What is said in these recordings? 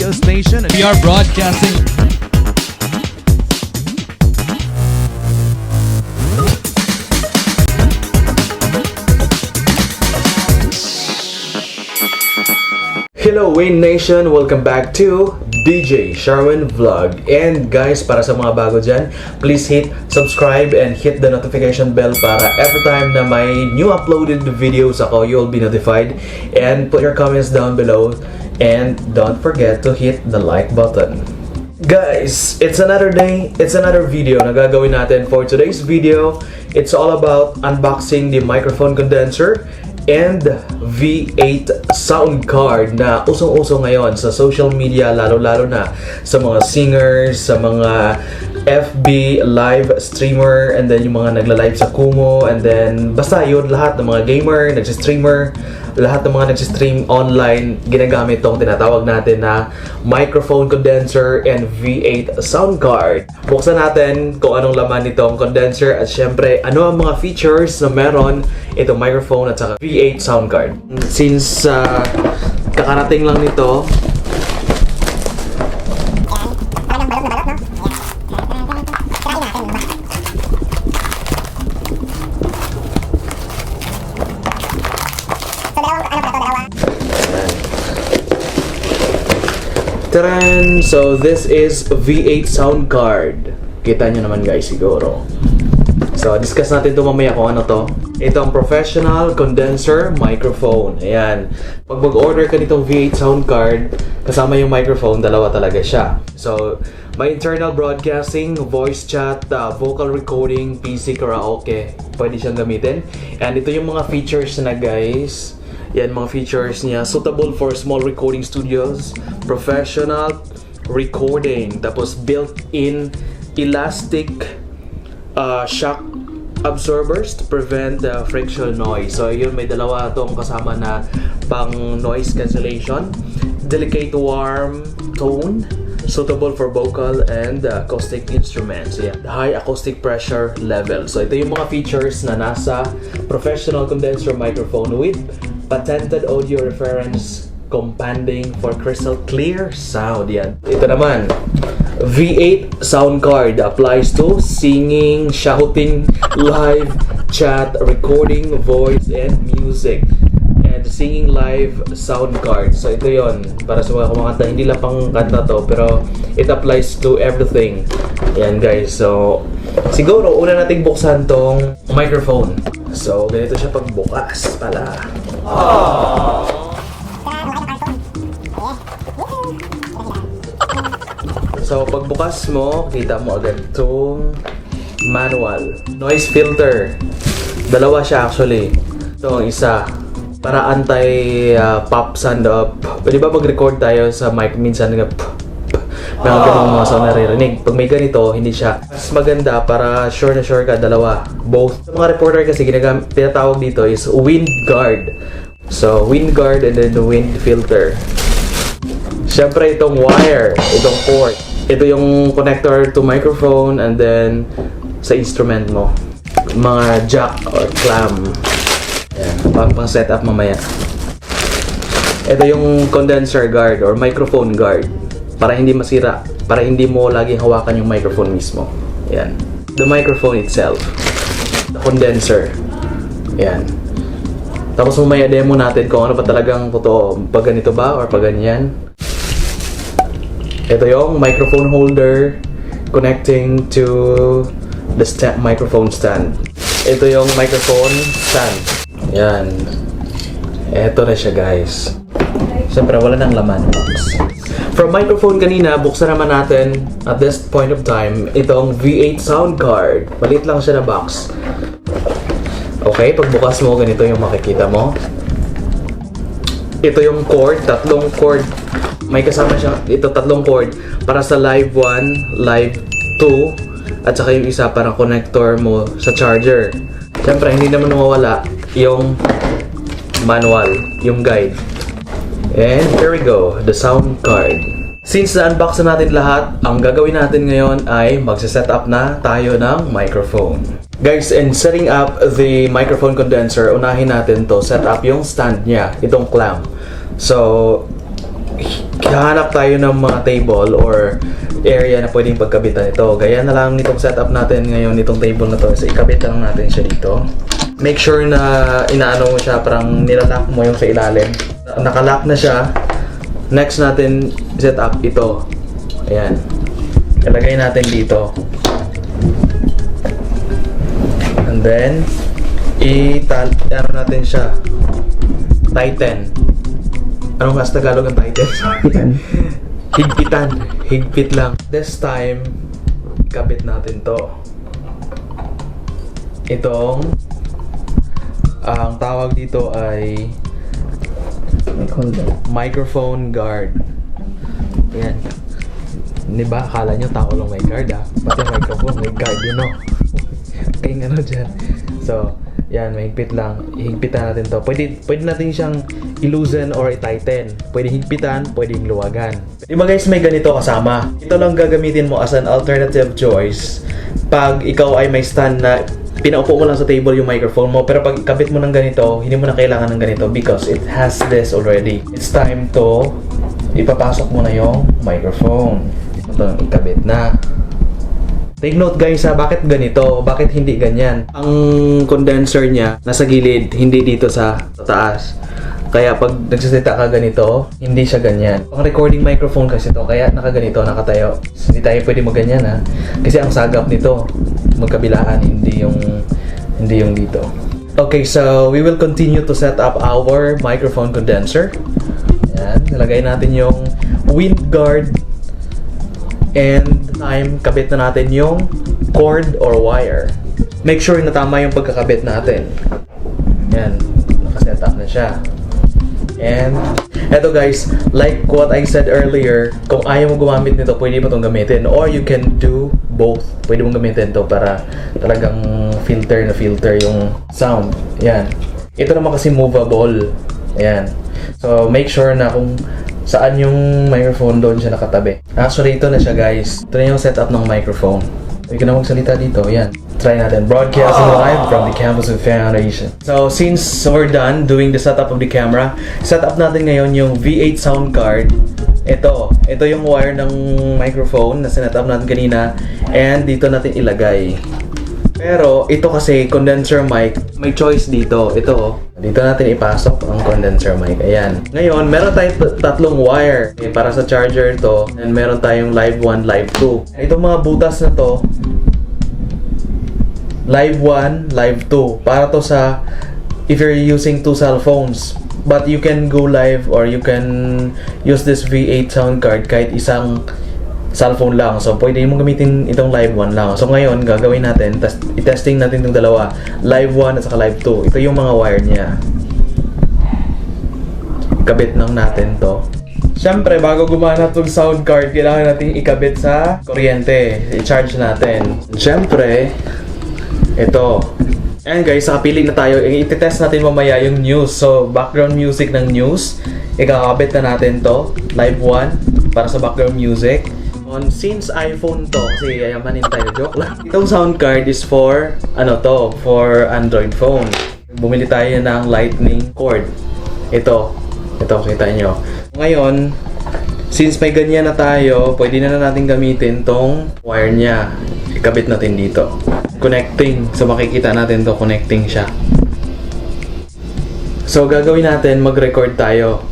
radio station. We are broadcasting. Hello Wayne Nation! Welcome back to DJ Sharwin Vlog. And guys, para sa mga bago dyan, please hit subscribe and hit the notification bell para every time na may new uploaded videos ako, you'll be notified. And put your comments down below. And don't forget to hit the like button. Guys, it's another day, it's another video na gagawin natin. For today's video, it's all about unboxing the microphone condenser and V8 sound card na usong-uso ngayon sa social media, lalo-lalo na sa mga singers, sa mga FB live streamer, and then yung mga nagla-live sa Kumu, and then basta yun, lahat ng mga gamer, nagsi-streamer, lahat ng mga nagsi-stream online, ginagamit tong tinatawag natin na microphone condenser and V8 sound card. Buksan natin kung anong laman nitong condenser at syempre ano ang mga features na meron itong microphone at saka V8 sound card. Since kakarating lang nito, Taran! So this is V8 sound card. Kita nyo naman guys siguro. So discuss natin ito mamaya kung ano to. Ito ang professional condenser microphone. Ayan. Pag mag-order ka nitong V8 sound card, kasama yung microphone, dalawa talaga siya. So may internal broadcasting, voice chat, vocal recording, PC karaoke. Pwede siyang gamitin. And ito yung mga features na guys. Yan mga features niya. Suitable for small recording studios, professional recording, tapos built-in elastic shock absorbers to prevent friction noise. So yun, may dalawa itong kasama na pang noise cancellation. Delicate warm tone, suitable for vocal and acoustic instruments. Yeah. High acoustic pressure level. So ito yung mga features na nasa professional condenser microphone with patented audio reference companding for crystal clear sound. Yan. Ito naman, V8 sound card applies to singing, shouting, live chat, recording, voice, and music. And singing live sound card. So ito yon para sa mga kumakanta. Hindi lang pang kanta to, pero it applies to everything. Yan guys. So siguro una nating buksan tong microphone. So ganito siya pagbukas pala. So pagbukas mo, kita mo agad itong manual. Noise filter. Dalawa siya actually. Ito ang isa. Para anti-pop sound up. Pwede ba mag-record tayo sa mic minsan nga na ganung mga sound naririnig. Pag may ganito, hindi siya. Mas maganda para sure na sure ka, dalawa. Both. Sa mga reporter kasi tinatawag dito is wind guard. So, wind guard and then the wind filter. Siyempre itong wire, itong port. Ito yung connector to microphone and then sa instrument mo. Mga jack or clamp. Ayan, pang setup mamaya. Ito yung condenser guard or microphone guard. Para hindi masira, para hindi mo laging hawakan yung microphone mismo. Ayan. The microphone itself. The condenser. Ayan. Tapos mamaya demo natin kung ano pa talagang totoo. Pag ganito ba or pag ganyan. Ito yung microphone holder connecting to the microphone stand. Ito yung microphone stand. Ayan. Ito na siya guys. Siyempre wala nang laman box. From microphone kanina, buksan naman natin at this point of time itong V8 sound card. Palit lang siya na box. Okay, pagbukas mo, ganito yung makikita mo. Ito yung cord, tatlong cord. May kasama siya, ito tatlong cord para sa live 1, live 2, at saka yung isa para connector mo sa charger. Siyempre, hindi naman mawawala yung manual, yung guide. And here we go, the sound card. Since na-unbox na natin lahat, ang gagawin natin ngayon ay magse-set up na tayo ng microphone. Guys, in setting up the microphone condenser, unahin natin to set up yung stand niya, itong clamp. So, maghahanap tayo ng mga table or area na pwedeng pagkabitan ito. Gaya na lang nitong setup natin ngayon, itong table na to. So, ikabit lang natin siya dito. Make sure na inaano mo siya, parang nilalock mo yung sa ilalim. Nakalock na siya. Next natin set up ito. Ayan. Ilagay natin dito. And then, ano natin siya. Tighten. Anong mas Tagalog ang tighten? Higpitan. Higpit lang. This time, ikabit natin to. Itong, ang tawag dito ay microphone guard. Ayan. Di ba? Akala nyo tao lang may guard Pati microphone may guard yun kaya ano dyan. So, yan, mahigpit lang. Higpitan natin to. Pwede natin siyang i-loosen or i-tighten. Pwede higpitan, pwede luwagan. Di ba guys, may ganito kasama. Ito lang gagamitin mo as an alternative choice pag ikaw ay may stand na pinaupo mo lang sa table yung microphone mo, pero pag ikabit mo ng ganito, hindi mo na kailangan ng ganito because it has this already. It's time to ipapasok mo na yung microphone. Ito, ikabit na. Take note guys bakit ganito? Bakit hindi ganyan? Ang condenser niya nasa gilid, hindi dito sa taas. Kaya pag nagsasalita ka ganito, hindi siya ganyan. Ang recording microphone kasi to, kaya nakaganito, nakatayo. Hindi tayo pwede magganyan Kasi ang sagap nito, magkabilaan, hindi yung dito. Okay, so we will continue to set up our microphone condenser. Ayan, nilagay natin yung wind guard. And time, kabit na natin yung cord or wire. Make sure na tama yung pagkakabit natin. Yan, nakaset up na siya. And eto guys, like what I said earlier, kung ayaw mo gumamit nito, pwede mo itong gamitin. Or you can do both. Pwede mong gamitin to para talagang filter yung sound. Yan. Ito naman kasi movable. Ayan. So make sure na kung saan yung microphone, doon siya nakatabi. Actually, ito na siya guys. Ito na yung setup ng microphone. Hindi ka na magsalita dito. Yan. Try natin. Broadcasting live from the campus of Foundation. So, since we're done doing the setup of the camera, setup natin ngayon yung V8 sound card. Ito yung wire ng microphone na sinetup natin kanina. And dito natin ilagay. Pero, ito kasi condenser mic, may choice dito. Ito, dito natin ipasok ang condenser mic. Ayan. Ngayon, meron tayong tatlong wire. Okay, para sa charger to. And meron tayong live 1, live 2. Itong mga butas na to, live 1, live 2. Para to sa, if you're using two cell phones. But you can go live or you can use this V8 sound card kahit isang cellphone lang. So, pwede mong gamitin itong live 1 lang. So, ngayon, gagawin natin, i-testing natin itong dalawa. Live 1 at saka live 2. Ito yung mga wire niya. Kabit lang natin to. Siyempre, bago gumana itong sound card, kailangan natin ikabit sa kuryente. I-charge natin. Siyempre, ito. Ayan guys, nakapili na tayo. I-test natin mamaya yung news. So, background music ng news. Ikakabit na natin to. Live 1 para sa background music. Since iPhone to, kasi yayamanin tayo, joke lang. Itong sound card is for, for Android phone. Bumili tayo ng lightning cord. Ito, kita nyo. Ngayon, since may ganyan na tayo, pwede na natin gamitin tong wire niya. Ikabit natin dito. Connecting. So, makikita natin to, connecting siya. So, gagawin natin, mag-record tayo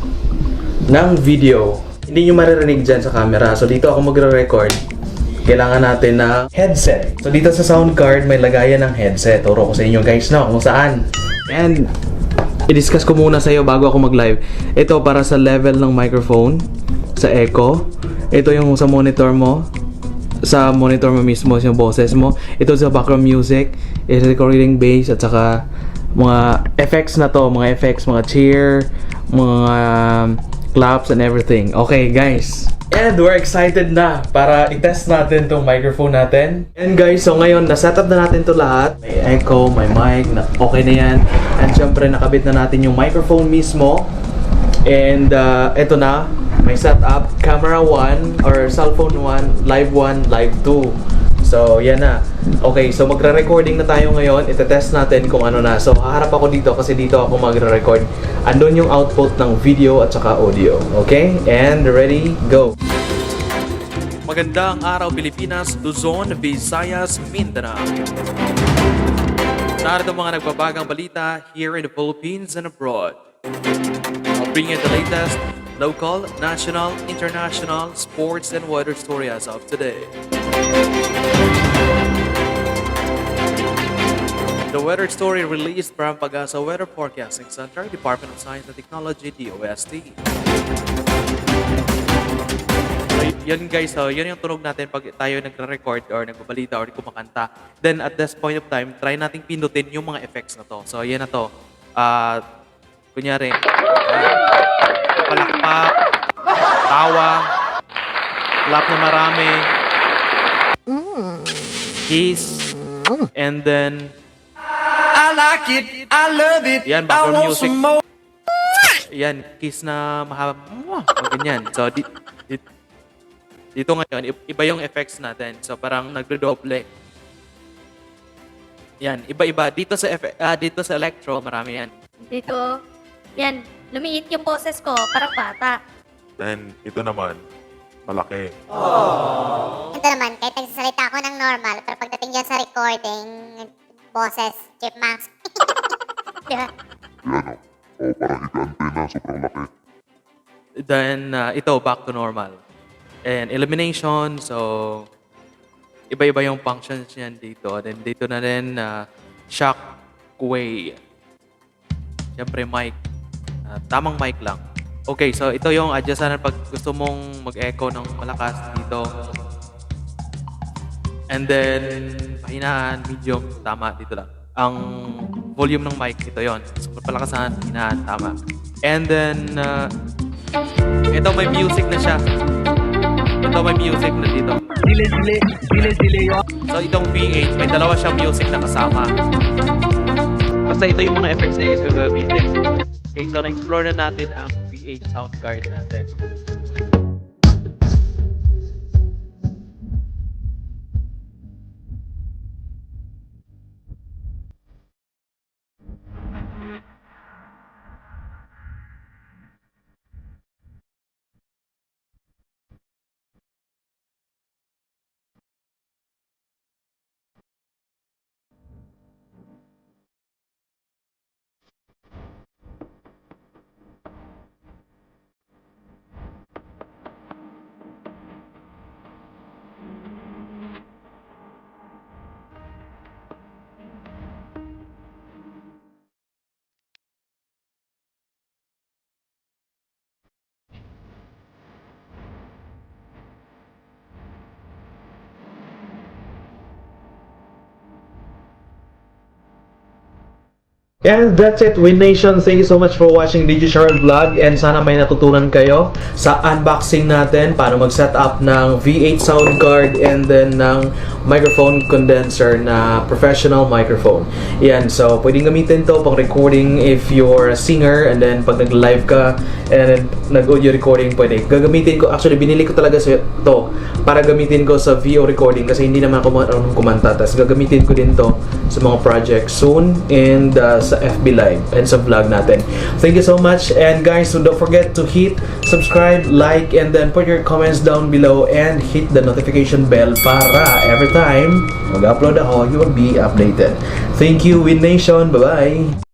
ng video. Hindi nyo maririnig dyan sa camera. So, dito ako magre-record. Kailangan natin na headset. So, dito sa sound card, may lagayan ng headset. Turo ko sa inyo guys na kung saan. And, i-discuss ko muna sa iyo bago ako mag-live. Ito para sa level ng microphone, sa echo. Ito yung sa monitor mo. Sa monitor mo mismo, yung boses mo. Ito sa background music, is recording bass, at saka mga effects na to. Mga effects, mga cheer, mga claps and everything. Okay guys, and we're excited na para i-test natin tong microphone natin. And guys, so ngayon na-setup na natin to lahat. May echo, may mic, okay na yan. And syempre nakabit na natin yung microphone mismo. And eto na, may setup, camera 1 or cellphone 1, live 1, live 2. So, yan na. Okay, so magre-recording na tayo ngayon. Itetest natin kung ano na. So, haharap ako dito kasi dito ako magre-record. Andun yung output ng video at saka audio. Okay? And ready, go! Magandang araw Pilipinas, Luzon, Visayas, Mindanao. Narito mga nagbabagang balita here in the Philippines and abroad. I'll bring you the latest local, national, international, sports, and weather story as of today. The weather story released from Pagasa Weather Forecasting Center, Department of Science and Technology, DOST. So, yun guys, so yun yung tunog natin pag tayo nagre-record or nagbabalita or kumakanta. Then at this point of time, try nating pindutin yung mga effects na to. So yan na to. Kunyari, palakpak, tawa, clap na marami, kiss, and then I like it, I love it, yan, I background want music. some more. Yan, kiss na mahaba. O ganyan. So, dito ngayon, iba yung effects natin. So, parang nagre-double. Yan, iba-iba. Dito sa electro, marami yan. Dito, yan, lumiit yung boses ko, parang bata. Then, ito naman, malaki. Ito naman, kahit nagsasalita ako ng normal, pero pagdating dyan sa recording, boses, chipmunks. Diba? Yan o. O, parang ika-antena, sobrang laki. Then, ito, back to normal. And illumination, so, iba-iba yung functions niyan dito. Then, dito na rin, shockwave. Siyempre, mic. Tamang mic lang. Okay, so ito yung adjustan pag gusto mong mag-echo ng malakas dito. And then, pahinaan, medium, tama, dito lang. Ang volume ng mic, ito yon. So, palakasan, pahinaan, tama. And then, ito may music na siya. Ito may music na dito. So, itong V8, may dalawa siyang music na kasama. Basta ito yung mga effects na gagamitin. Okay, so na-explore na natin ang V8 sound card natin. And that's it, Win Nation. Thank you so much for watching DJ Sharon Vlog, and sana may natutunan kayo sa unboxing natin paano mag-set up ng V8 sound card and then ng microphone condenser na professional microphone. Yan, so pwedeng gamitin to pang recording if you're a singer, and then pag nag-live ka and then nag-audio recording, pwede. Gagamitin ko, actually binili ko talaga to para gamitin ko sa VO recording kasi hindi naman ako marunong kumanta. Tapos gagamitin ko din to sa mga project soon and sa FB Live and sa vlog natin. Thank you so much, and guys, so don't forget to hit subscribe, like, and then put your comments down below and hit the notification bell para every time mag-upload ako, you will be updated. Thank you, Win Nation. Bye-bye!